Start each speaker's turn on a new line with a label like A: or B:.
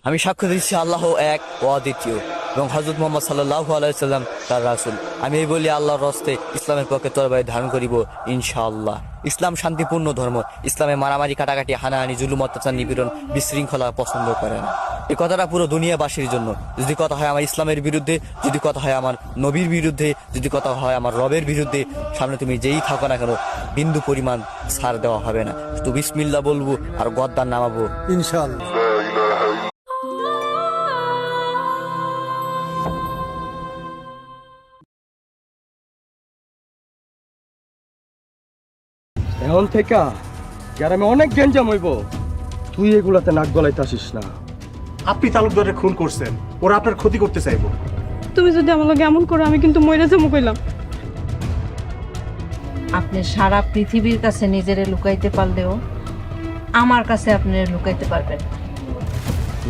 A: আমি সাক্ষ্য দিচ্ছি আল্লাহ এক ও অদ্বিতীয় এবং হযরত মুহাম্মদ সাল্লাল্লাহু আলাইহি সাল্লাম তার রাসূল। আমি এই বলি আল্লাহর হস্তে ইসলামের পক্ষে তরবারি ধারণ করিব ইনশাআল্লাহ। ইসলাম শান্তিপূর্ণ ধর্ম। ইসলামে মারামারি, কাটাকাটি, হানাহানি, জুলুম, অত্যাচার, নিপীড়ন, বিশৃঙ্খলা পছন্দ করে না। এই কথাটা পুরো দুনিয়াবাসীর জন্য। যদি কথা হয় আমার ইসলামের বিরুদ্ধে, যদি কথা হয় আমার নবীর বিরুদ্ধে, যদি কথা হয় আমার রবের বিরুদ্ধে, সামনে তুমি যেই থাকো না কেন বিন্দু পরিমাণ ছাড় দেওয়া হবে না। শুধু বিসমিল্লাহ বলবো আর গদ্দার নামাবো
B: ইনশাআল্লাহ। এখন থেকে গ্রামে অনেক গেঞ্জাম হইব, তুই এগুলাতে নাক গলাইতে আসিস না।
C: আপনি তালুকদারের খুন করছেন, ওরা আপনার ক্ষতি করতে চাইবো।
D: তুমি যদি আমার লগে এমন করো আমি কিন্তু মইরা যাবো কইলাম।
E: আপনি সারা পৃথিবীর কাছে নিজেরে লুকাইতে পারলেও আমার কাছে আপনি লুকাইতে পারবেন না।